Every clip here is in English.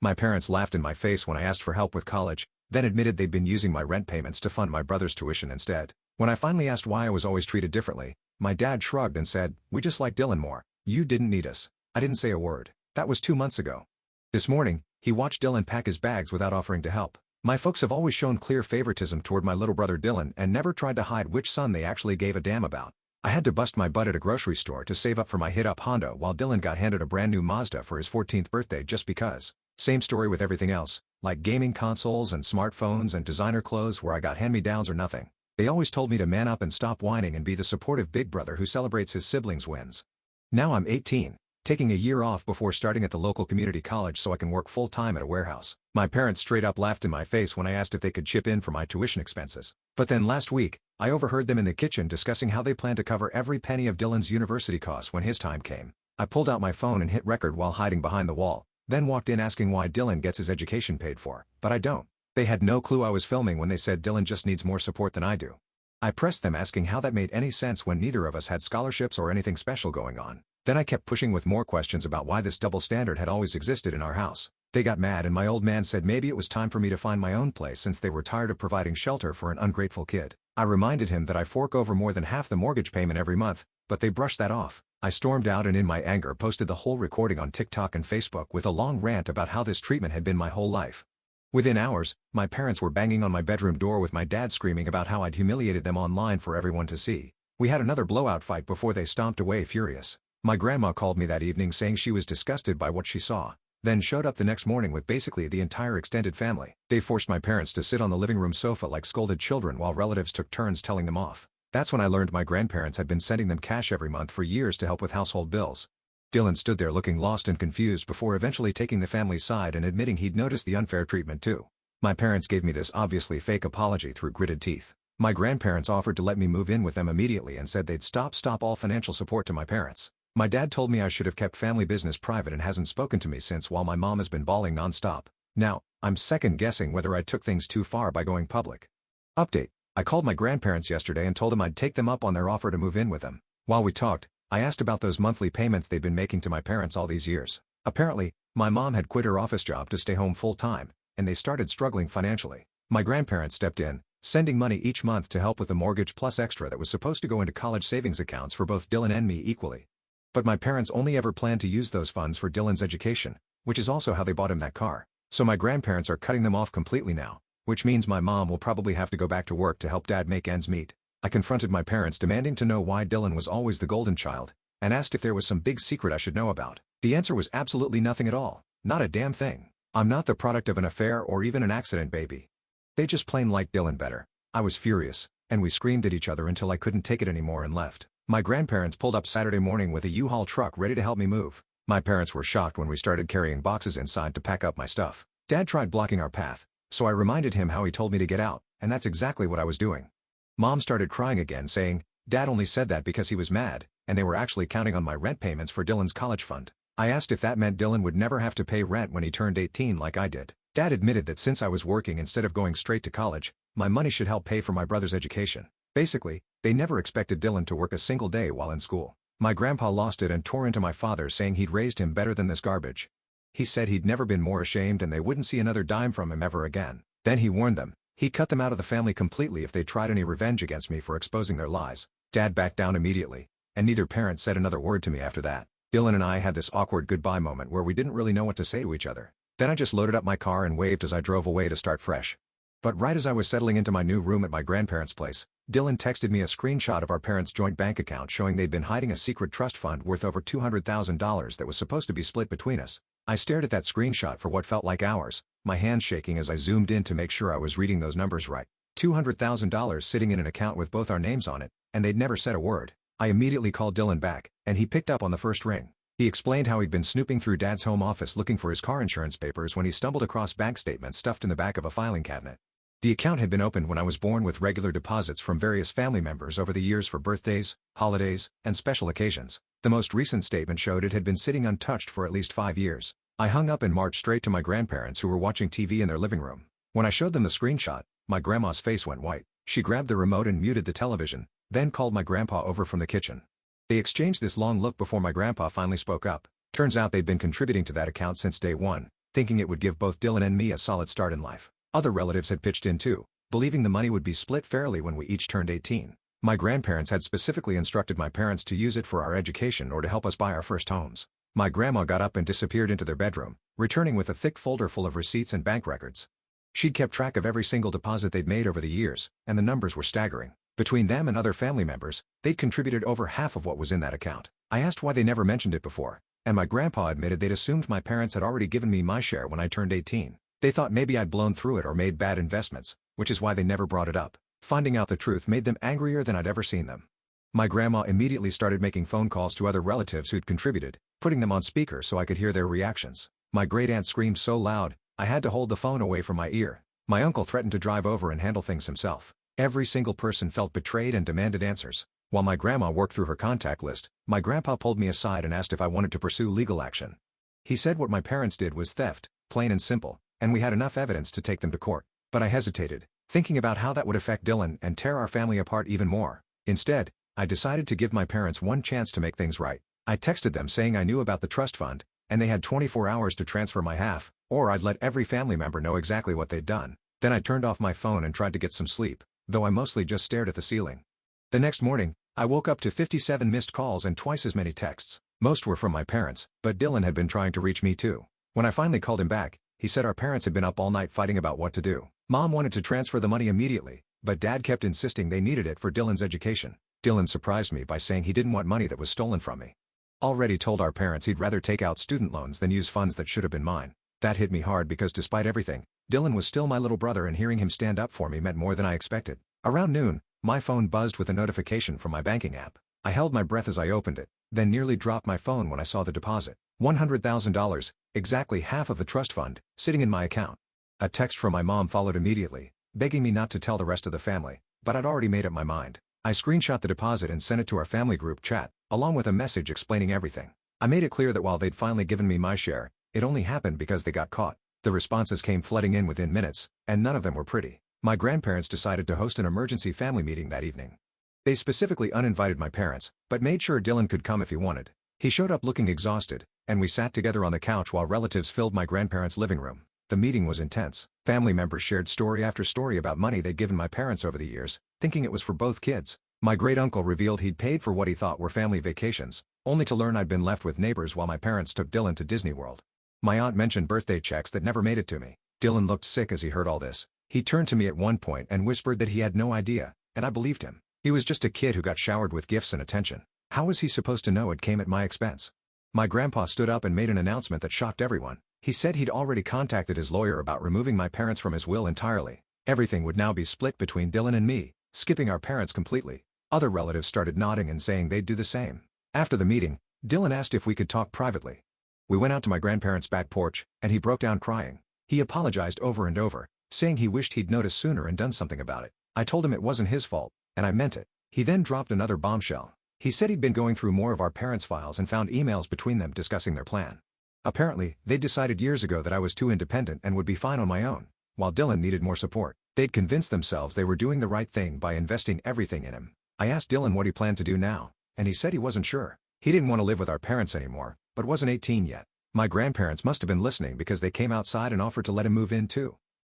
My parents laughed in my face when I asked for help with college, then admitted they'd been using my rent payments to fund my brother's tuition instead. When I finally asked why I was always treated differently, my dad shrugged and said, "We just like Dylan more. You didn't need us." I didn't say a word. That was 2 months ago. This morning, he watched Dylan pack his bags without offering to help. My folks have always shown clear favoritism toward my little brother Dylan and never tried to hide which son they actually gave a damn about. I had to bust my butt at a grocery store to save up for my hit-up Honda while Dylan got handed a brand new Mazda for his 14th birthday just because. Same story with everything else, like gaming consoles and smartphones and designer clothes where I got hand-me-downs or nothing. They always told me to man up and stop whining and be the supportive big brother who celebrates his siblings' wins. Now I'm 18, taking a year off before starting at the local community college so I can work full-time at a warehouse. My parents straight up laughed in my face when I asked if they could chip in for my tuition expenses. But then last week, I overheard them in the kitchen discussing how they plan to cover every penny of Dylan's university costs when his time came. I pulled out my phone and hit record while hiding behind the wall, then walked in asking why Dylan gets his education paid for, but I don't. They had no clue I was filming when they said Dylan just needs more support than I do. I pressed them asking how that made any sense when neither of us had scholarships or anything special going on. Then I kept pushing with more questions about why this double standard had always existed in our house. They got mad and my old man said maybe it was time for me to find my own place since they were tired of providing shelter for an ungrateful kid. I reminded him that I fork over more than half the mortgage payment every month, but they brushed that off. I stormed out and in my anger posted the whole recording on TikTok and Facebook with a long rant about how this treatment had been my whole life. Within hours, my parents were banging on my bedroom door with my dad screaming about how I'd humiliated them online for everyone to see. We had another blowout fight before they stomped away furious. My grandma called me that evening saying she was disgusted by what she saw, then showed up the next morning with basically the entire extended family. They forced my parents to sit on the living room sofa like scolded children while relatives took turns telling them off. That's when I learned my grandparents had been sending them cash every month for years to help with household bills. Dylan stood there looking lost and confused before eventually taking the family's side and admitting he'd noticed the unfair treatment too. My parents gave me this obviously fake apology through gritted teeth. My grandparents offered to let me move in with them immediately and said they'd stop all financial support to my parents. My dad told me I should have kept family business private and hasn't spoken to me since while my mom has been bawling nonstop. Now, I'm second-guessing whether I took things too far by going public. Update. I called my grandparents yesterday and told them I'd take them up on their offer to move in with them. While we talked, I asked about those monthly payments they'd been making to my parents all these years. Apparently, my mom had quit her office job to stay home full-time, and they started struggling financially. My grandparents stepped in, sending money each month to help with the mortgage plus extra that was supposed to go into college savings accounts for both Dylan and me equally. But my parents only ever planned to use those funds for Dylan's education, which is also how they bought him that car. So my grandparents are cutting them off completely now, which means my mom will probably have to go back to work to help dad make ends meet. I confronted my parents demanding to know why Dylan was always the golden child, and asked if there was some big secret I should know about. The answer was absolutely nothing at all. Not a damn thing. I'm not the product of an affair or even an accident baby. They just plain liked Dylan better. I was furious, and we screamed at each other until I couldn't take it anymore and left. My grandparents pulled up Saturday morning with a U-Haul truck ready to help me move. My parents were shocked when we started carrying boxes inside to pack up my stuff. Dad tried blocking our path, so I reminded him how he told me to get out, and that's exactly what I was doing. Mom started crying again saying, Dad only said that because he was mad, and they were actually counting on my rent payments for Dylan's college fund. I asked if that meant Dylan would never have to pay rent when he turned 18 like I did. Dad admitted that since I was working instead of going straight to college, my money should help pay for my brother's education. Basically, they never expected Dylan to work a single day while in school. My grandpa lost it and tore into my father saying he'd raised him better than this garbage. He said he'd never been more ashamed and they wouldn't see another dime from him ever again. Then he warned them, he'd cut them out of the family completely if they tried any revenge against me for exposing their lies. Dad backed down immediately, and neither parent said another word to me after that. Dylan and I had this awkward goodbye moment where we didn't really know what to say to each other. Then I just loaded up my car and waved as I drove away to start fresh. But right as I was settling into my new room at my grandparents' place, Dylan texted me a screenshot of our parents' joint bank account showing they'd been hiding a secret trust fund worth over $200,000 that was supposed to be split between us. I stared at that screenshot for what felt like hours, my hands shaking as I zoomed in to make sure I was reading those numbers right. $200,000 sitting in an account with both our names on it, and they'd never said a word. I immediately called Dylan back, and he picked up on the first ring. He explained how he'd been snooping through Dad's home office looking for his car insurance papers when he stumbled across bank statements stuffed in the back of a filing cabinet. The account had been opened when I was born with regular deposits from various family members over the years for birthdays, holidays, and special occasions. The most recent statement showed it had been sitting untouched for at least 5 years. I hung up and marched straight to my grandparents who were watching TV in their living room. When I showed them the screenshot, my grandma's face went white. She grabbed the remote and muted the television, then called my grandpa over from the kitchen. They exchanged this long look before my grandpa finally spoke up. Turns out they'd been contributing to that account since day one. thinking it would give both Dylan and me a solid start in life. Other relatives had pitched in too, believing the money would be split fairly when we each turned 18. My grandparents had specifically instructed my parents to use it for our education or to help us buy our first homes. My grandma got up and disappeared into their bedroom, returning with a thick folder full of receipts and bank records. She'd kept track of every single deposit they'd made over the years, and the numbers were staggering. Between them and other family members, they'd contributed over half of what was in that account. I asked why they never mentioned it before, and my grandpa admitted they'd assumed my parents had already given me my share when I turned 18. They thought maybe I'd blown through it or made bad investments, which is why they never brought it up. Finding out the truth made them angrier than I'd ever seen them. My grandma immediately started making phone calls to other relatives who'd contributed, putting them on speaker so I could hear their reactions. My great-aunt screamed so loud, I had to hold the phone away from my ear. My uncle threatened to drive over and handle things himself. Every single person felt betrayed and demanded answers. While my grandma worked through her contact list, my grandpa pulled me aside and asked if I wanted to pursue legal action. He said what my parents did was theft, plain and simple, and we had enough evidence to take them to court. But I hesitated, thinking about how that would affect Dylan and tear our family apart even more. Instead, I decided to give my parents one chance to make things right. I texted them saying I knew about the trust fund, and they had 24 hours to transfer my half, or I'd let every family member know exactly what they'd done. Then I turned off my phone and tried to get some sleep, though I mostly just stared at the ceiling. The next morning, I woke up to 57 missed calls and twice as many texts. Most were from my parents, but Dylan had been trying to reach me too. When I finally called him back, he said our parents had been up all night fighting about what to do. Mom wanted to transfer the money immediately, but Dad kept insisting they needed it for Dylan's education. Dylan surprised me by saying he didn't want money that was stolen from me. Already told our parents he'd rather take out student loans than use funds that should have been mine. That hit me hard because despite everything, Dylan was still my little brother and hearing him stand up for me meant more than I expected. Around noon, my phone buzzed with a notification from my banking app. I held my breath as I opened it, then nearly dropped my phone when I saw the deposit. $100,000, exactly half of the trust fund, sitting in my account. A text from my mom followed immediately, begging me not to tell the rest of the family, but I'd already made up my mind. I screenshot the deposit and sent it to our family group chat, along with a message explaining everything. I made it clear that while they'd finally given me my share, it only happened because they got caught. The responses came flooding in within minutes, and none of them were pretty. My grandparents decided to host an emergency family meeting that evening. They specifically uninvited my parents, but made sure Dylan could come if he wanted. He showed up looking exhausted, and we sat together on the couch while relatives filled my grandparents' living room. The meeting was intense. Family members shared story after story about money they'd given my parents over the years, thinking it was for both kids. My great-uncle revealed he'd paid for what he thought were family vacations, only to learn I'd been left with neighbors while my parents took Dylan to Disney World. My aunt mentioned birthday checks that never made it to me. Dylan looked sick as he heard all this. He turned to me at one point and whispered that he had no idea, and I believed him. He was just a kid who got showered with gifts and attention. How was he supposed to know it came at my expense? My grandpa stood up and made an announcement that shocked everyone. He said he'd already contacted his lawyer about removing my parents from his will entirely. Everything would now be split between Dylan and me, skipping our parents completely. Other relatives started nodding and saying they'd do the same. After the meeting, Dylan asked if we could talk privately. We went out to my grandparents' back porch, and he broke down crying. He apologized over and over, saying he wished he'd noticed sooner and done something about it. I told him it wasn't his fault, and I meant it. He then dropped another bombshell. He said he'd been going through more of our parents' files and found emails between them discussing their plan. Apparently, they'd decided years ago that I was too independent and would be fine on my own, while Dylan needed more support. They'd convinced themselves they were doing the right thing by investing everything in him. I asked Dylan what he planned to do now, and he said he wasn't sure. He didn't want to live with our parents anymore, but wasn't 18 yet. My grandparents must have been listening because they came outside and offered to let him move in too.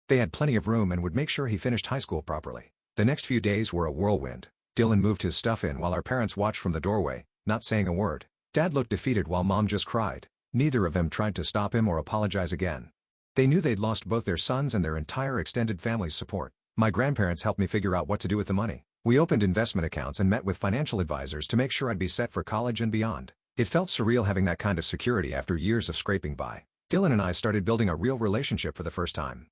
They had plenty of room and would make sure he finished high school properly. The next few days were a whirlwind. Dylan moved his stuff in while our parents watched from the doorway, not saying a word. Dad looked defeated while Mom just cried. Neither of them tried to stop him or apologize again. They knew they'd lost both their sons and their entire extended family's support. My grandparents helped me figure out what to do with the money. We opened investment accounts and met with financial advisors to make sure I'd be set for college and beyond. It felt surreal having that kind of security after years of scraping by. Dylan and I started building a real relationship for the first time.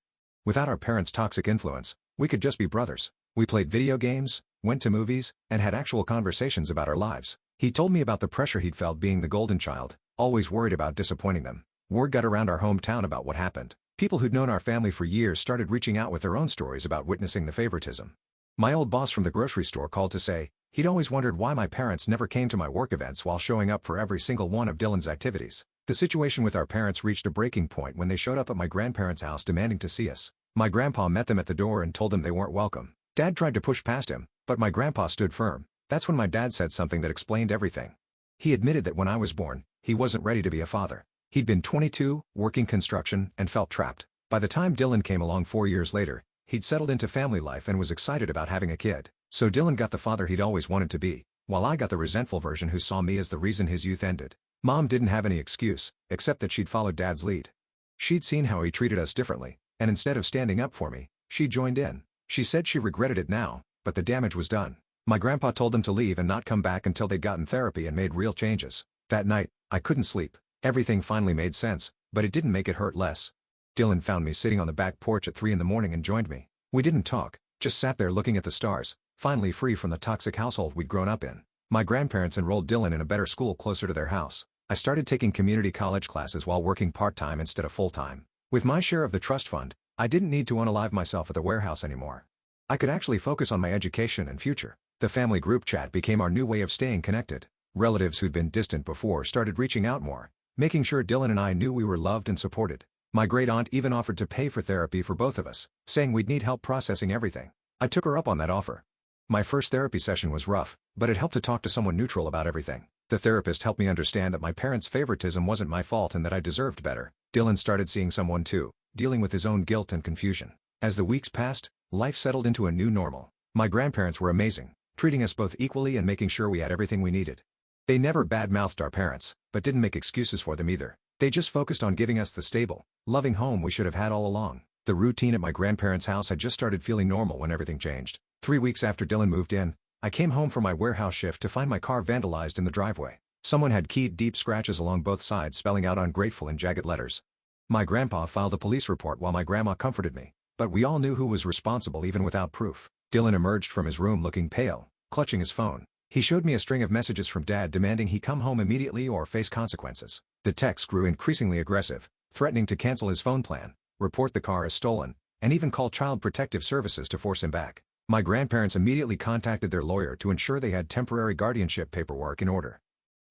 Without our parents' toxic influence, we could just be brothers. We played video games, went to movies, and had actual conversations about our lives. He told me about the pressure he'd felt being the golden child, always worried about disappointing them. Word got around our hometown about what happened. People who'd known our family for years started reaching out with their own stories about witnessing the favoritism. My old boss from the grocery store called to say he'd always wondered why my parents never came to my work events while showing up for every single one of Dylan's activities. The situation with our parents reached a breaking point when they showed up at my grandparents' house demanding to see us. My grandpa met them at the door and told them they weren't welcome. Dad tried to push past him, but my grandpa stood firm. That's when my dad said something that explained everything. He admitted that when I was born, he wasn't ready to be a father. He'd been 22, working construction, and felt trapped. By the time Dylan came along 4 years later, he'd settled into family life and was excited about having a kid. So Dylan got the father he'd always wanted to be, while I got the resentful version who saw me as the reason his youth ended. Mom didn't have any excuse, except that she'd followed Dad's lead. She'd seen how he treated us differently, and instead of standing up for me, she joined in. She said she regretted it now, but the damage was done. My grandpa told them to leave and not come back until they'd gotten therapy and made real changes. That night, I couldn't sleep. Everything finally made sense, but it didn't make it hurt less. Dylan found me sitting on the back porch at 3 in the morning and joined me. We didn't talk, just sat there looking at the stars, finally free from the toxic household we'd grown up in. My grandparents enrolled Dylan in a better school closer to their house. I started taking community college classes while working part-time instead of full-time. With my share of the trust fund, I didn't need to unalive myself at the warehouse anymore. I could actually focus on my education and future. The family group chat became our new way of staying connected. Relatives who'd been distant before started reaching out more, making sure Dylan and I knew we were loved and supported. My great-aunt even offered to pay for therapy for both of us, saying we'd need help processing everything. I took her up on that offer. My first therapy session was rough, but it helped to talk to someone neutral about everything. The therapist helped me understand that my parents' favoritism wasn't my fault and that I deserved better. Dylan started seeing someone too, dealing with his own guilt and confusion. As the weeks passed, life settled into a new normal. My grandparents were amazing, treating us both equally and making sure we had everything we needed. They never bad-mouthed our parents, but didn't make excuses for them either. They just focused on giving us the stable, loving home we should have had all along. The routine at my grandparents' house had just started feeling normal when everything changed. 3 weeks after Dylan moved in, I came home from my warehouse shift to find my car vandalized in the driveway. Someone had keyed deep scratches along both sides spelling out ungrateful in jagged letters. My grandpa filed a police report while my grandma comforted me, but we all knew who was responsible even without proof. Dylan emerged from his room looking pale, clutching his phone. He showed me a string of messages from Dad demanding he come home immediately or face consequences. The texts grew increasingly aggressive, threatening to cancel his phone plan, report the car as stolen, and even call Child Protective Services to force him back. My grandparents immediately contacted their lawyer to ensure they had temporary guardianship paperwork in order.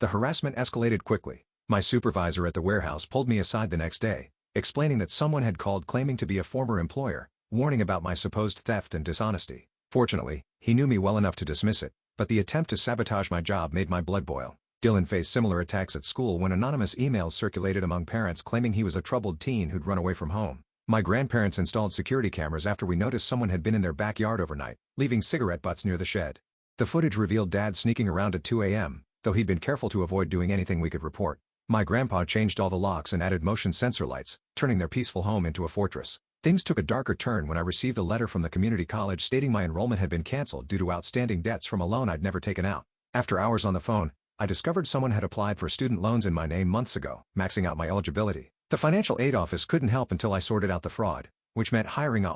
The harassment escalated quickly. My supervisor at the warehouse pulled me aside the next day, explaining that someone had called claiming to be a former employer, warning about my supposed theft and dishonesty. Fortunately, he knew me well enough to dismiss it, but the attempt to sabotage my job made my blood boil. Dylan faced similar attacks at school when anonymous emails circulated among parents claiming he was a troubled teen who'd run away from home. My grandparents installed security cameras after we noticed someone had been in their backyard overnight, leaving cigarette butts near the shed. The footage revealed Dad sneaking around at 2 a.m., though he'd been careful to avoid doing anything we could report. My grandpa changed all the locks and added motion sensor lights, turning their peaceful home into a fortress. Things took a darker turn when I received a letter from the community college stating my enrollment had been canceled due to outstanding debts from a loan I'd never taken out. After hours on the phone, I discovered someone had applied for student loans in my name months ago, maxing out my eligibility. The financial aid office couldn't help until I sorted out the fraud, which meant hiring a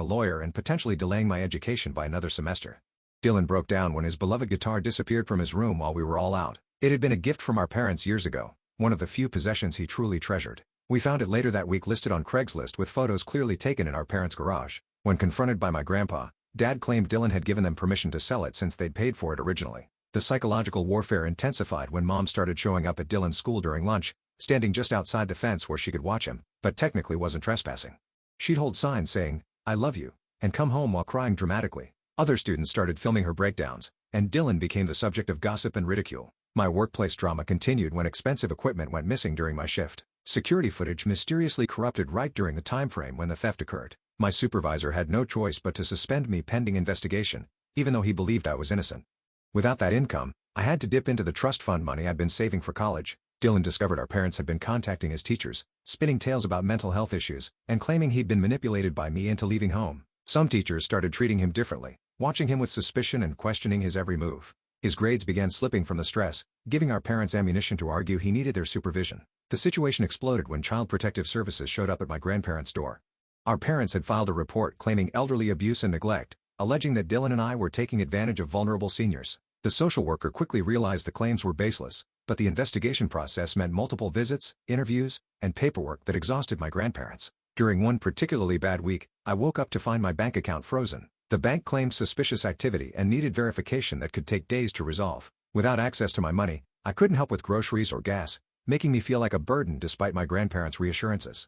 lawyer and potentially delaying my education by another semester. Dylan broke down when his beloved guitar disappeared from his room while we were all out. It had been a gift from our parents years ago, one of the few possessions he truly treasured. We found it later that week listed on Craigslist with photos clearly taken in our parents' garage. When confronted by my grandpa, Dad claimed Dylan had given them permission to sell it since they'd paid for it originally. The psychological warfare intensified when Mom started showing up at Dylan's school during lunch, standing just outside the fence where she could watch him, but technically wasn't trespassing. She'd hold signs saying, "I love you," and come home while crying dramatically. Other students started filming her breakdowns, and Dylan became the subject of gossip and ridicule. My workplace drama continued when expensive equipment went missing during my shift. Security footage mysteriously corrupted right during the time frame when the theft occurred. My supervisor had no choice but to suspend me pending investigation, even though he believed I was innocent. Without that income, I had to dip into the trust fund money I'd been saving for college. Dylan discovered our parents had been contacting his teachers, spinning tales about mental health issues, and claiming he'd been manipulated by me into leaving home. Some teachers started treating him differently, watching him with suspicion and questioning his every move. His grades began slipping from the stress, giving our parents ammunition to argue he needed their supervision. The situation exploded when Child Protective Services showed up at my grandparents' door. Our parents had filed a report claiming elderly abuse and neglect, alleging that Dylan and I were taking advantage of vulnerable seniors. The social worker quickly realized the claims were baseless, but the investigation process meant multiple visits, interviews, and paperwork that exhausted my grandparents. During one particularly bad week, I woke up to find my bank account frozen. The bank claimed suspicious activity and needed verification that could take days to resolve. Without access to my money, I couldn't help with groceries or gas, making me feel like a burden despite my grandparents' reassurances.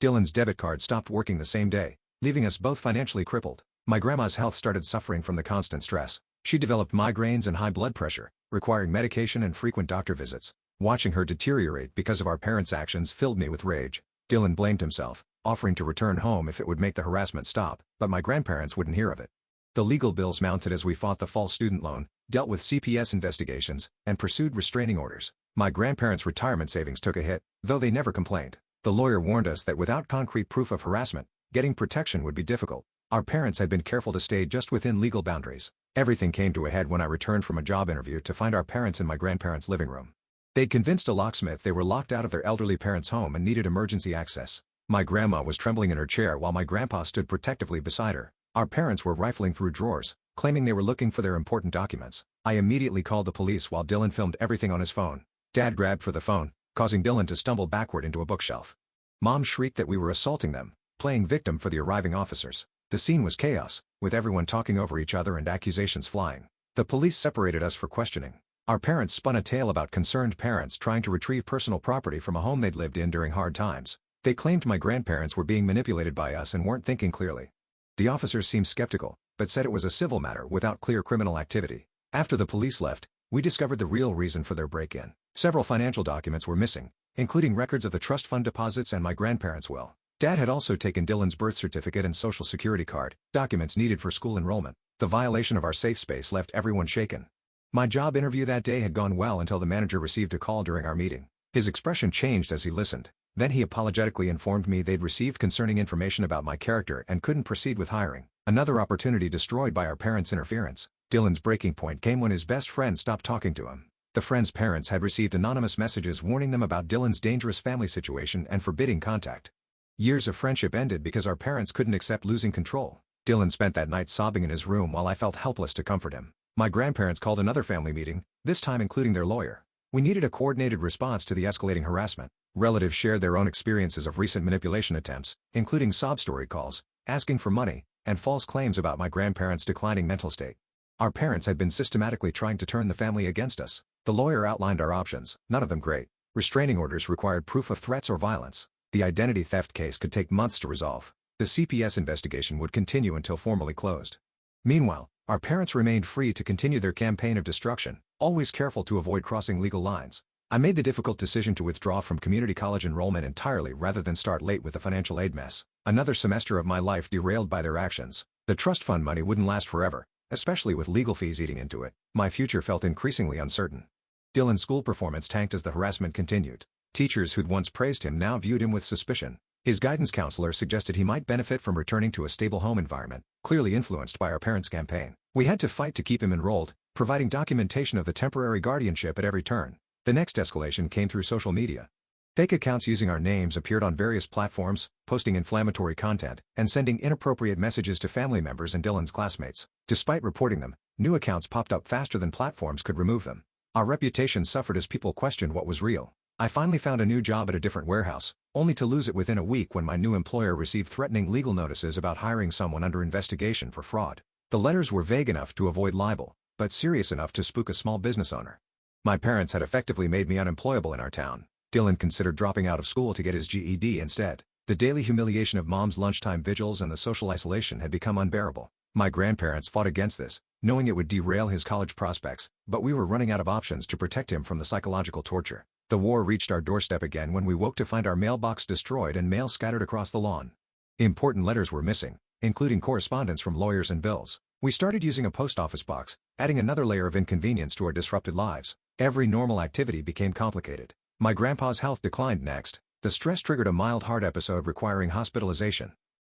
Dylan's debit card stopped working the same day, leaving us both financially crippled. My grandma's health started suffering from the constant stress. She developed migraines and high blood pressure, requiring medication and frequent doctor visits. Watching her deteriorate because of our parents' actions filled me with rage. Dylan blamed himself, offering to return home if it would make the harassment stop, but my grandparents wouldn't hear of it. The legal bills mounted as we fought the false student loan, dealt with CPS investigations, and pursued restraining orders. My grandparents' retirement savings took a hit, though they never complained. The lawyer warned us that without concrete proof of harassment, getting protection would be difficult. Our parents had been careful to stay just within legal boundaries. Everything came to a head when I returned from a job interview to find our parents in my grandparents' living room. They'd convinced a locksmith they were locked out of their elderly parents' home and needed emergency access. My grandma was trembling in her chair while my grandpa stood protectively beside her. Our parents were rifling through drawers, claiming they were looking for their important documents. I immediately called the police while Dylan filmed everything on his phone. Dad grabbed for the phone, causing Dylan to stumble backward into a bookshelf. Mom shrieked that we were assaulting them, playing victim for the arriving officers. The scene was chaos, with everyone talking over each other and accusations flying. The police separated us for questioning. Our parents spun a tale about concerned parents trying to retrieve personal property from a home they'd lived in during hard times. They claimed my grandparents were being manipulated by us and weren't thinking clearly. The officers seemed skeptical, but said it was a civil matter without clear criminal activity. After the police left, we discovered the real reason for their break-in. Several financial documents were missing, including records of the trust fund deposits and my grandparents' will. Dad had also taken Dylan's birth certificate and social security card, documents needed for school enrollment. The violation of our safe space left everyone shaken. My job interview that day had gone well until the manager received a call during our meeting. His expression changed as he listened. Then he apologetically informed me they'd received concerning information about my character and couldn't proceed with hiring. Another opportunity destroyed by our parents' interference. Dylan's breaking point came when his best friend stopped talking to him. The friend's parents had received anonymous messages warning them about Dylan's dangerous family situation and forbidding contact. Years of friendship ended because our parents couldn't accept losing control. Dylan spent that night sobbing in his room while I felt helpless to comfort him. My grandparents called another family meeting, this time including their lawyer. We needed a coordinated response to the escalating harassment. Relatives shared their own experiences of recent manipulation attempts, including sob story calls, asking for money, and false claims about my grandparents' declining mental state. Our parents had been systematically trying to turn the family against us. The lawyer outlined our options, none of them great. Restraining orders required proof of threats or violence. The identity theft case could take months to resolve. The CPS investigation would continue until formally closed. Meanwhile, our parents remained free to continue their campaign of destruction, always careful to avoid crossing legal lines. I made the difficult decision to withdraw from community college enrollment entirely rather than start late with the financial aid mess. Another semester of my life derailed by their actions. The trust fund money wouldn't last forever, especially with legal fees eating into it. My future felt increasingly uncertain. Dylan's school performance tanked as the harassment continued. Teachers who'd once praised him now viewed him with suspicion. His guidance counselor suggested he might benefit from returning to a stable home environment, clearly influenced by our parents' campaign. We had to fight to keep him enrolled, providing documentation of the temporary guardianship at every turn. The next escalation came through social media. Fake accounts using our names appeared on various platforms, posting inflammatory content, and sending inappropriate messages to family members and Dylan's classmates. Despite reporting them, new accounts popped up faster than platforms could remove them. Our reputation suffered as people questioned what was real. I finally found a new job at a different warehouse, only to lose it within a week when my new employer received threatening legal notices about hiring someone under investigation for fraud. The letters were vague enough to avoid libel, but serious enough to spook a small business owner. My parents had effectively made me unemployable in our town. Dylan considered dropping out of school to get his GED instead. The daily humiliation of Mom's lunchtime vigils and the social isolation had become unbearable. My grandparents fought against this, knowing it would derail his college prospects, but we were running out of options to protect him from the psychological torture. The war reached our doorstep again when we woke to find our mailbox destroyed and mail scattered across the lawn. Important letters were missing, including correspondence from lawyers and bills. We started using a post office box, adding another layer of inconvenience to our disrupted lives. Every normal activity became complicated. My grandpa's health declined next. The stress triggered a mild heart episode requiring hospitalization.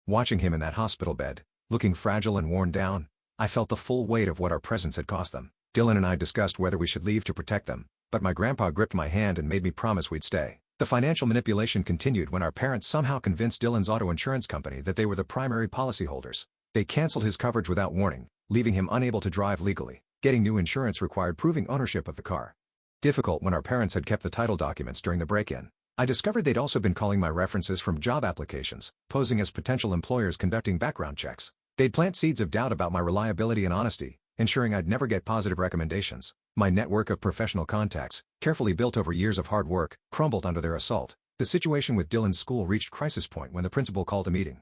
Watching him in that hospital bed, looking fragile and worn down, I felt the full weight of what our presence had cost them. Dylan and I discussed whether we should leave to protect them, but my grandpa gripped my hand and made me promise we'd stay. The financial manipulation continued when our parents somehow convinced Dylan's auto insurance company that they were the primary policyholders. They canceled his coverage without warning, leaving him unable to drive legally. Getting new insurance required proving ownership of the car. Difficult when our parents had kept the title documents during the break-in. I discovered they'd also been calling my references from job applications, posing as potential employers conducting background checks. They'd plant seeds of doubt about my reliability and honesty, ensuring I'd never get positive recommendations. My network of professional contacts, carefully built over years of hard work, crumbled under their assault. The situation with Dylan's school reached crisis point when the principal called a meeting.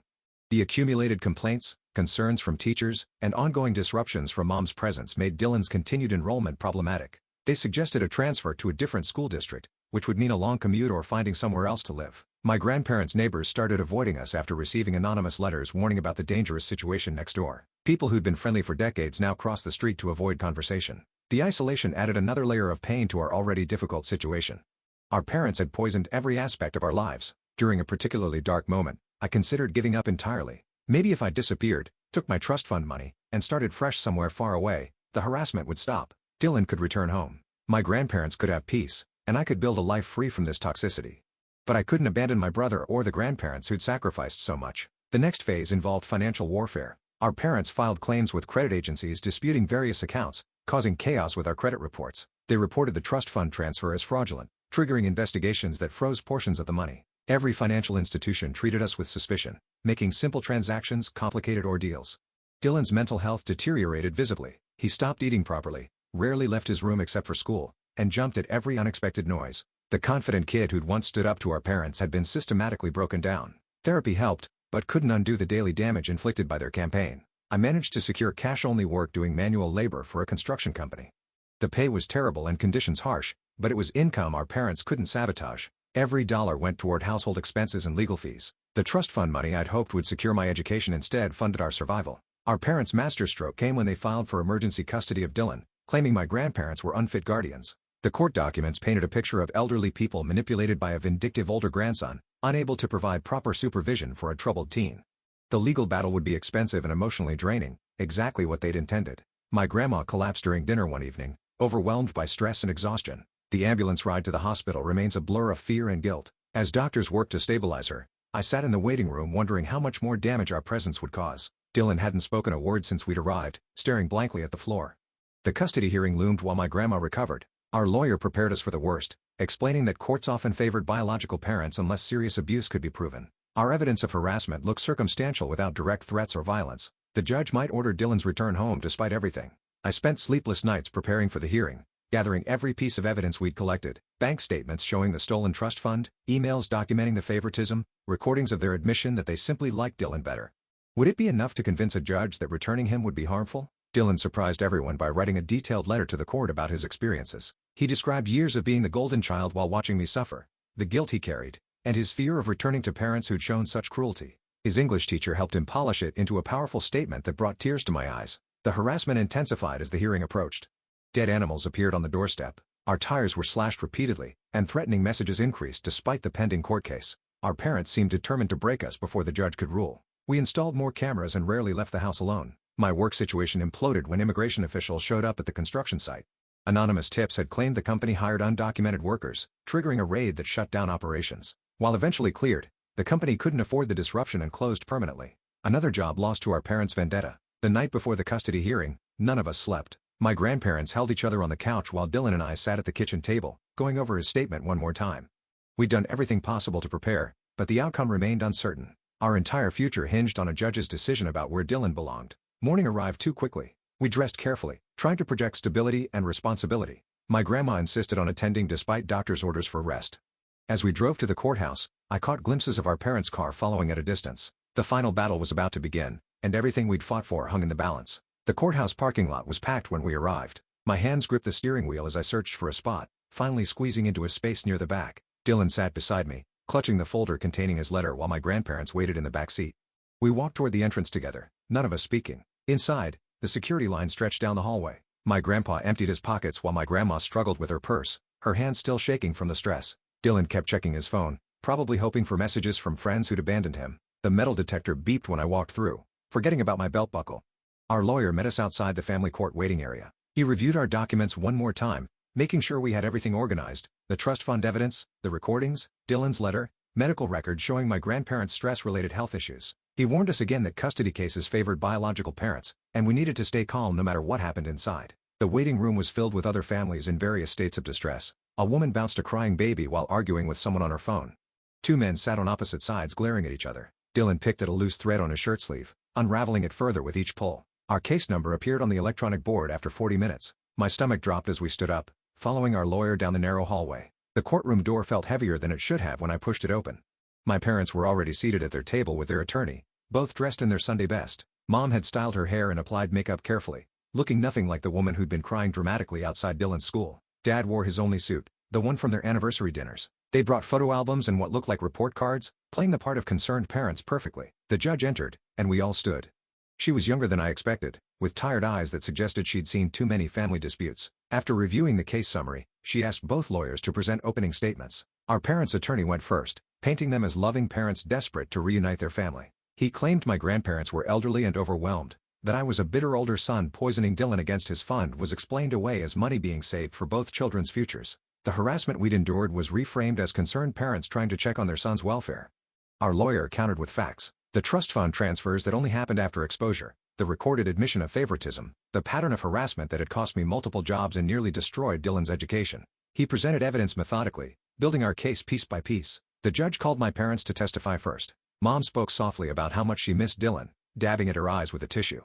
The accumulated complaints, concerns from teachers, and ongoing disruptions from Mom's presence made Dylan's continued enrollment problematic. They suggested a transfer to a different school district, which would mean a long commute or finding somewhere else to live. My grandparents' neighbors started avoiding us after receiving anonymous letters warning about the dangerous situation next door. People who'd been friendly for decades now crossed the street to avoid conversation. The isolation added another layer of pain to our already difficult situation. Our parents had poisoned every aspect of our lives. During a particularly dark moment, I considered giving up entirely. Maybe if I disappeared, took my trust fund money, and started fresh somewhere far away, the harassment would stop. Dylan could return home. My grandparents could have peace, and I could build a life free from this toxicity. But I couldn't abandon my brother or the grandparents who'd sacrificed so much. The next phase involved financial warfare. Our parents filed claims with credit agencies disputing various accounts, causing chaos with our credit reports. They reported the trust fund transfer as fraudulent, triggering investigations that froze portions of the money. Every financial institution treated us with suspicion, making simple transactions complicated ordeals. Dylan's mental health deteriorated visibly. He stopped eating properly, rarely left his room except for school, and jumped at every unexpected noise. The confident kid who'd once stood up to our parents had been systematically broken down. Therapy helped, but couldn't undo the daily damage inflicted by their campaign. I managed to secure cash-only work doing manual labor for a construction company. The pay was terrible and conditions harsh, but it was income our parents couldn't sabotage. Every dollar went toward household expenses and legal fees. The trust fund money I'd hoped would secure my education instead funded our survival. Our parents' masterstroke came when they filed for emergency custody of Dylan, claiming my grandparents were unfit guardians. The court documents painted a picture of elderly people manipulated by a vindictive older grandson, unable to provide proper supervision for a troubled teen. The legal battle would be expensive and emotionally draining, exactly what they'd intended. My grandma collapsed during dinner one evening, overwhelmed by stress and exhaustion. The ambulance ride to the hospital remains a blur of fear and guilt. As doctors worked to stabilize her, I sat in the waiting room wondering how much more damage our presence would cause. Dylan hadn't spoken a word since we'd arrived, staring blankly at the floor. The custody hearing loomed while my grandma recovered. Our lawyer prepared us for the worst, explaining that courts often favored biological parents unless serious abuse could be proven. Our evidence of harassment looked circumstantial without direct threats or violence. The judge might order Dylan's return home despite everything. I spent sleepless nights preparing for the hearing, gathering every piece of evidence we'd collected: bank statements showing the stolen trust fund, emails documenting the favoritism, recordings of their admission that they simply liked Dylan better. Would it be enough to convince a judge that returning him would be harmful? Dylan surprised everyone by writing a detailed letter to the court about his experiences. He described years of being the golden child while watching me suffer, the guilt he carried, and his fear of returning to parents who'd shown such cruelty. His English teacher helped him polish it into a powerful statement that brought tears to my eyes. The harassment intensified as the hearing approached. Dead animals appeared on the doorstep. Our tires were slashed repeatedly, and threatening messages increased despite the pending court case. Our parents seemed determined to break us before the judge could rule. We installed more cameras and rarely left the house alone. My work situation imploded when immigration officials showed up at the construction site. Anonymous tips had claimed the company hired undocumented workers, triggering a raid that shut down operations. While eventually cleared, the company couldn't afford the disruption and closed permanently. Another job lost to our parents' vendetta. The night before the custody hearing, none of us slept. My grandparents held each other on the couch while Dylan and I sat at the kitchen table, going over his statement one more time. We'd done everything possible to prepare, but the outcome remained uncertain. Our entire future hinged on a judge's decision about where Dylan belonged. Morning arrived too quickly. We dressed carefully, trying to project stability and responsibility. My grandma insisted on attending despite doctor's orders for rest. As we drove to the courthouse, I caught glimpses of our parents' car following at a distance. The final battle was about to begin, and everything we'd fought for hung in the balance. The courthouse parking lot was packed when we arrived. My hands gripped the steering wheel as I searched for a spot, finally squeezing into a space near the back. Dylan sat beside me, clutching the folder containing his letter while my grandparents waited in the back seat. We walked toward the entrance together, none of us speaking. Inside, the security line stretched down the hallway. My grandpa emptied his pockets while my grandma struggled with her purse, her hands still shaking from the stress. Dylan kept checking his phone, probably hoping for messages from friends who'd abandoned him. The metal detector beeped when I walked through, forgetting about my belt buckle. Our lawyer met us outside the family court waiting area. He reviewed our documents one more time, making sure we had everything organized: the trust fund evidence, the recordings, Dylan's letter, medical records showing my grandparents' stress-related health issues. He warned us again that custody cases favored biological parents, and we needed to stay calm no matter what happened inside. The waiting room was filled with other families in various states of distress. A woman bounced a crying baby while arguing with someone on her phone. Two men sat on opposite sides glaring at each other. Dylan picked at a loose thread on his shirt sleeve, unraveling it further with each pull. Our case number appeared on the electronic board after 40 minutes. My stomach dropped as we stood up, following our lawyer down the narrow hallway. The courtroom door felt heavier than it should have when I pushed it open. My parents were already seated at their table with their attorney, both dressed in their Sunday best. Mom had styled her hair and applied makeup carefully, looking nothing like the woman who'd been crying dramatically outside Dylan's school. Dad wore his only suit, the one from their anniversary dinners. They brought photo albums and what looked like report cards, playing the part of concerned parents perfectly. The judge entered, and we all stood. She was younger than I expected, with tired eyes that suggested she'd seen too many family disputes. After reviewing the case summary, she asked both lawyers to present opening statements. Our parents' attorney went first, painting them as loving parents desperate to reunite their family. He claimed my grandparents were elderly and overwhelmed. That I was a bitter older son poisoning Dylan against his fund was explained away as money being saved for both children's futures. The harassment we'd endured was reframed as concerned parents trying to check on their son's welfare. Our lawyer countered with facts. The trust fund transfers that only happened after exposure, the recorded admission of favoritism, the pattern of harassment that had cost me multiple jobs and nearly destroyed Dylan's education. He presented evidence methodically, building our case piece by piece. The judge called my parents to testify first. Mom spoke softly about how much she missed Dylan, dabbing at her eyes with a tissue.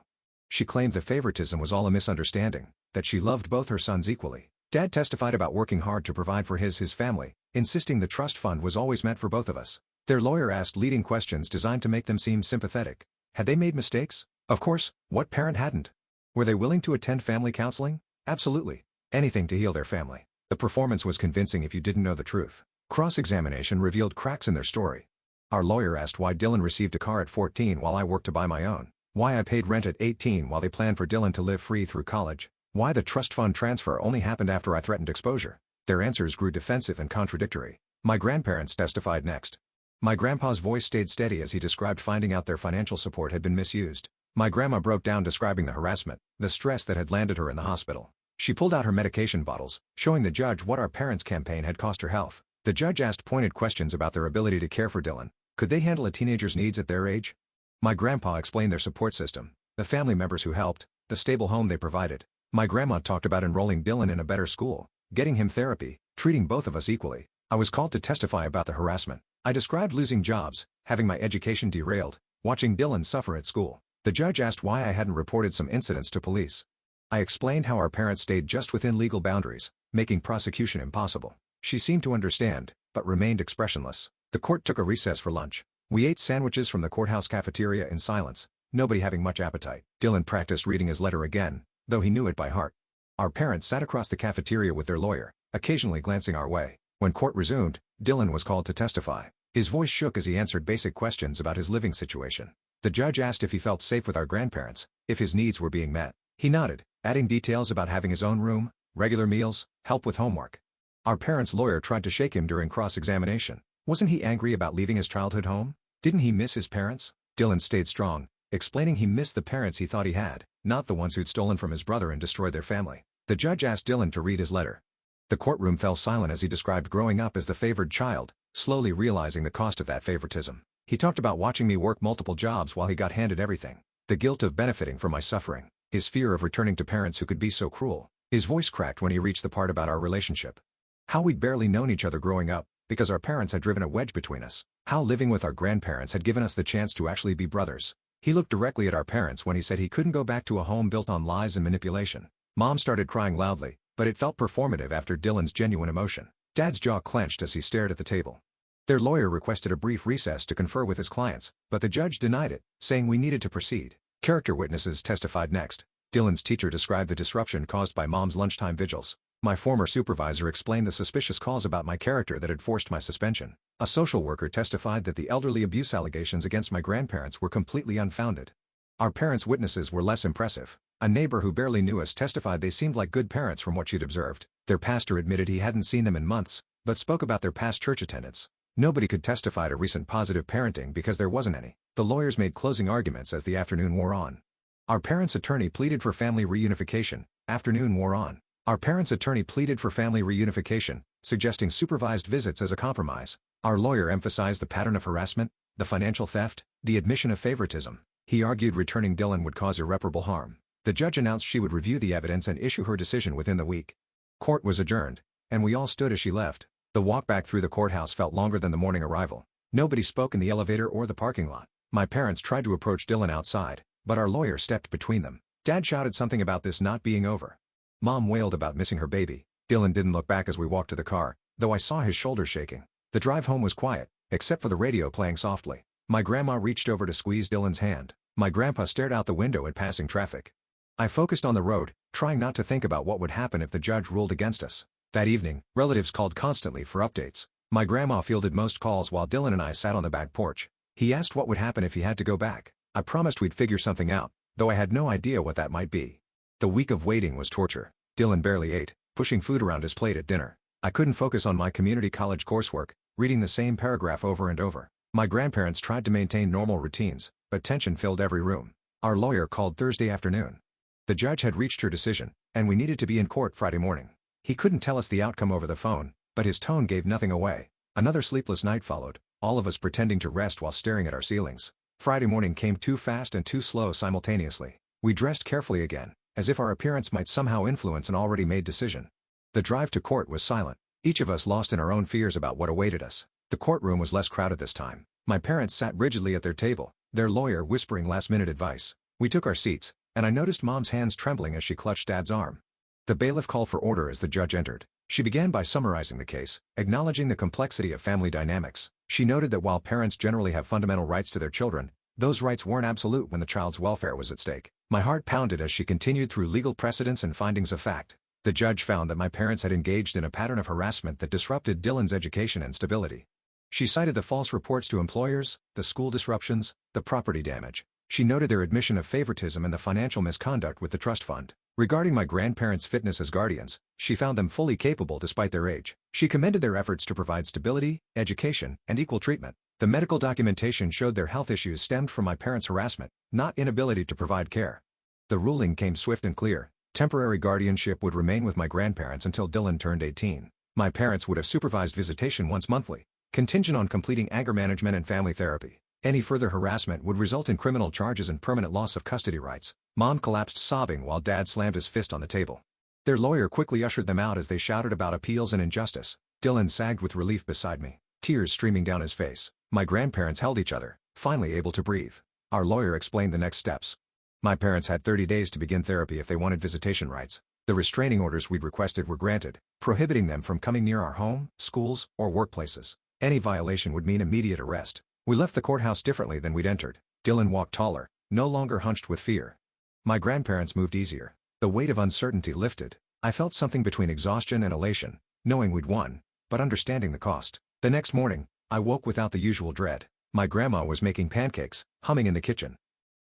She claimed the favoritism was all a misunderstanding, that she loved both her sons equally. Dad testified about working hard to provide for his family, insisting the trust fund was always meant for both of us. Their lawyer asked leading questions designed to make them seem sympathetic. Had they made mistakes? Of course, what parent hadn't? Were they willing to attend family counseling? Absolutely. Anything to heal their family. The performance was convincing if you didn't know the truth. Cross-examination revealed cracks in their story. Our lawyer asked why Dylan received a car at 14 while I worked to buy my own. Why I paid rent at 18 while they planned for Dylan to live free through college. Why the trust fund transfer only happened after I threatened exposure. Their answers grew defensive and contradictory. My grandparents testified next. My grandpa's voice stayed steady as he described finding out their financial support had been misused. My grandma broke down describing the harassment, the stress that had landed her in the hospital. She pulled out her medication bottles, showing the judge what our parents' campaign had cost her health. The judge asked pointed questions about their ability to care for Dylan. Could they handle a teenager's needs at their age? My grandpa explained their support system, the family members who helped, the stable home they provided. My grandma talked about enrolling Dylan in a better school, getting him therapy, treating both of us equally. I was called to testify about the harassment. I described losing jobs, having my education derailed, watching Dylan suffer at school. The judge asked why I hadn't reported some incidents to police. I explained how our parents stayed just within legal boundaries, making prosecution impossible. She seemed to understand, but remained expressionless. The court took a recess for lunch. We ate sandwiches from the courthouse cafeteria in silence, nobody having much appetite. Dylan practiced reading his letter again, though he knew it by heart. Our parents sat across the cafeteria with their lawyer, occasionally glancing our way. When court resumed, Dylan was called to testify. His voice shook as he answered basic questions about his living situation. The judge asked if he felt safe with our grandparents, if his needs were being met. He nodded, adding details about having his own room, regular meals, help with homework. Our parents' lawyer tried to shake him during cross-examination. Wasn't he angry about leaving his childhood home? Didn't he miss his parents? Dylan stayed strong, explaining he missed the parents he thought he had, not the ones who'd stolen from his brother and destroyed their family. The judge asked Dylan to read his letter. The courtroom fell silent as he described growing up as the favored child, slowly realizing the cost of that favoritism. He talked about watching me work multiple jobs while he got handed everything. The guilt of benefiting from my suffering. His fear of returning to parents who could be so cruel. His voice cracked when he reached the part about our relationship. How we'd barely known each other growing up, because our parents had driven a wedge between us. How living with our grandparents had given us the chance to actually be brothers. He looked directly at our parents when he said he couldn't go back to a home built on lies and manipulation. Mom started crying loudly, but it felt performative after Dylan's genuine emotion. Dad's jaw clenched as he stared at the table. Their lawyer requested a brief recess to confer with his clients, but the judge denied it, saying we needed to proceed. Character witnesses testified next. Dylan's teacher described the disruption caused by Mom's lunchtime vigils. My former supervisor explained the suspicious calls about my character that had forced my suspension. A social worker testified that the elderly abuse allegations against my grandparents were completely unfounded. Our parents' witnesses were less impressive. A neighbor who barely knew us testified they seemed like good parents from what she'd observed. Their pastor admitted he hadn't seen them in months, but spoke about their past church attendance. Nobody could testify to recent positive parenting because there wasn't any. The lawyers made closing arguments as the afternoon wore on. Our parents' attorney pleaded for family reunification. Afternoon wore on. Our parents' attorney pleaded for family reunification, suggesting supervised visits as a compromise. Our lawyer emphasized the pattern of harassment, the financial theft, the admission of favoritism. He argued returning Dylan would cause irreparable harm. The judge announced she would review the evidence and issue her decision within the week. Court was adjourned, and we all stood as she left. The walk back through the courthouse felt longer than the morning arrival. Nobody spoke in the elevator or the parking lot. My parents tried to approach Dylan outside, but our lawyer stepped between them. Dad shouted something about this not being over. Mom wailed about missing her baby. Dylan didn't look back as we walked to the car, though I saw his shoulders shaking. The drive home was quiet, except for the radio playing softly. My grandma reached over to squeeze Dylan's hand. My grandpa stared out the window at passing traffic. I focused on the road, trying not to think about what would happen if the judge ruled against us. That evening, relatives called constantly for updates. My grandma fielded most calls while Dylan and I sat on the back porch. He asked what would happen if he had to go back. I promised we'd figure something out, though I had no idea what that might be. The week of waiting was torture. Dylan barely ate, pushing food around his plate at dinner. I couldn't focus on my community college coursework, reading the same paragraph over and over. My grandparents tried to maintain normal routines, but tension filled every room. Our lawyer called Thursday afternoon. The judge had reached her decision, and we needed to be in court Friday morning. He couldn't tell us the outcome over the phone, but his tone gave nothing away. Another sleepless night followed, all of us pretending to rest while staring at our ceilings. Friday morning came too fast and too slow simultaneously. We dressed carefully again, as if our appearance might somehow influence an already made decision. The drive to court was silent, each of us lost in our own fears about what awaited us. The courtroom was less crowded this time. My parents sat rigidly at their table, their lawyer whispering last-minute advice. We took our seats, and I noticed Mom's hands trembling as she clutched Dad's arm. The bailiff called for order as the judge entered. She began by summarizing the case, acknowledging the complexity of family dynamics. She noted that while parents generally have fundamental rights to their children, those rights weren't absolute when the child's welfare was at stake. My heart pounded as she continued through legal precedents and findings of fact. The judge found that my parents had engaged in a pattern of harassment that disrupted Dylan's education and stability. She cited the false reports to employers, the school disruptions, the property damage. She noted their admission of favoritism and the financial misconduct with the trust fund. Regarding my grandparents' fitness as guardians, she found them fully capable despite their age. She commended their efforts to provide stability, education, and equal treatment. The medical documentation showed their health issues stemmed from my parents' harassment, not inability to provide care. The ruling came swift and clear. Temporary guardianship would remain with my grandparents until Dylan turned 18. My parents would have supervised visitation once monthly, contingent on completing anger management and family therapy. Any further harassment would result in criminal charges and permanent loss of custody rights. Mom collapsed sobbing while Dad slammed his fist on the table. Their lawyer quickly ushered them out as they shouted about appeals and injustice. Dylan sagged with relief beside me, tears streaming down his face. My grandparents held each other, finally able to breathe. Our lawyer explained the next steps. My parents had 30 days to begin therapy if they wanted visitation rights. The restraining orders we'd requested were granted, prohibiting them from coming near our home, schools, or workplaces. Any violation would mean immediate arrest. We left the courthouse differently than we'd entered. Dylan walked taller, no longer hunched with fear. My grandparents moved easier. The weight of uncertainty lifted. I felt something between exhaustion and elation, knowing we'd won, but understanding the cost. The next morning, I woke without the usual dread. My grandma was making pancakes, humming in the kitchen.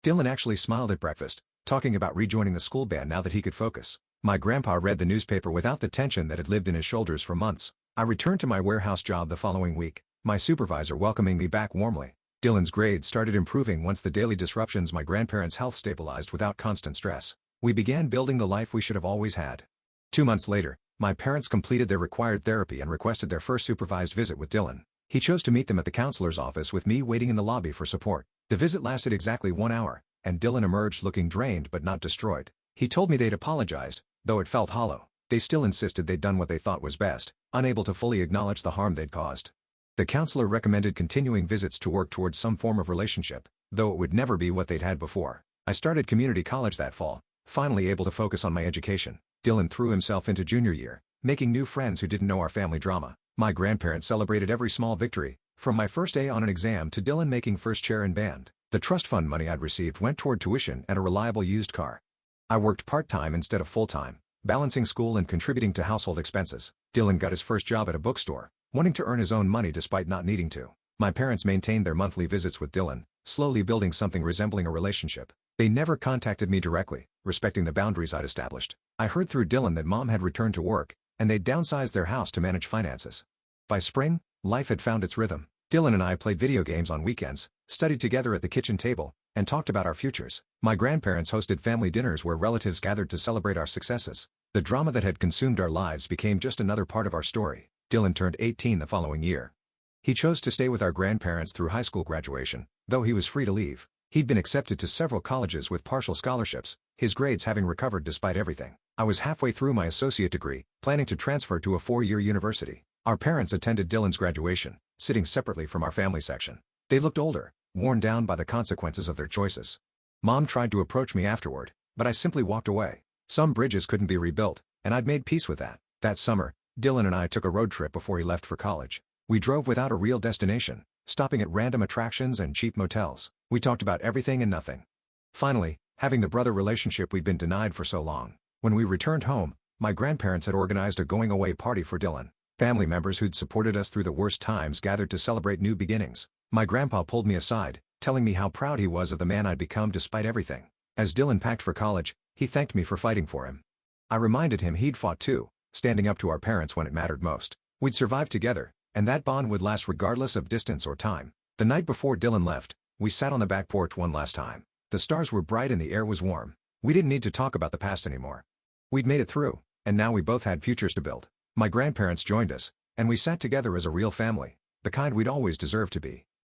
Dylan actually smiled at breakfast, talking about rejoining the school band now that he could focus. My grandpa read the newspaper without the tension that had lived in his shoulders for months. I returned to my warehouse job the following week, my supervisor welcoming me back warmly. Dylan's grades started improving once the daily disruptions my grandparents' health stabilized without constant stress. We began building the life we should have always had. 2 months later, my parents completed their required therapy and requested their first supervised visit with Dylan. He chose to meet them at the counselor's office with me waiting in the lobby for support. The visit lasted exactly 1 hour, and Dylan emerged looking drained but not destroyed. He told me they'd apologized, though it felt hollow. They still insisted they'd done what they thought was best, unable to fully acknowledge the harm they'd caused. The counselor recommended continuing visits to work towards some form of relationship, though it would never be what they'd had before. I started community college that fall, finally able to focus on my education. Dylan threw himself into junior year, making new friends who didn't know our family drama. My grandparents celebrated every small victory, from my first A on an exam to Dylan making first chair in band. The trust fund money I'd received went toward tuition and a reliable used car. I worked part-time instead of full-time, balancing school and contributing to household expenses. Dylan got his first job at a bookstore, wanting to earn his own money despite not needing to. My parents maintained their monthly visits with Dylan, slowly building something resembling a relationship. They never contacted me directly, respecting the boundaries I'd established. I heard through Dylan that Mom had returned to work, and they'd downsized their house to manage finances. By spring, life had found its rhythm. Dylan and I played video games on weekends, studied together at the kitchen table, and talked about our futures. My grandparents hosted family dinners where relatives gathered to celebrate our successes. The drama that had consumed our lives became just another part of our story. Dylan turned 18 the following year. He chose to stay with our grandparents through high school graduation, though he was free to leave. He'd been accepted to several colleges with partial scholarships, his grades having recovered despite everything. I was halfway through my associate degree, planning to transfer to a 4-year university. Our parents attended Dylan's graduation, sitting separately from our family section. They looked older, worn down by the consequences of their choices. Mom tried to approach me afterward, but I simply walked away. Some bridges couldn't be rebuilt, and I'd made peace with that. That summer, Dylan and I took a road trip before he left for college. We drove without a real destination, stopping at random attractions and cheap motels. We talked about everything and nothing. Finally, having the brother relationship we'd been denied for so long. When we returned home, My grandparents had organized a going-away party for Dylan. Family members who'd supported us through the worst times gathered to celebrate new beginnings. My grandpa pulled me aside, telling me how proud he was of the man I'd become despite everything. As Dylan packed for college, he thanked me for fighting for him. I reminded him he'd fought too, standing up to our parents when it mattered most. We'd survive together, and that bond would last regardless of distance or time. The night before Dylan left, we sat on the back porch one last time. The stars were bright and the air was warm. We didn't need to talk about the past anymore. We'd made it through, and now we both had futures to build. My grandparents joined us, and we sat together as a real family, the kind we'd always deserved to be.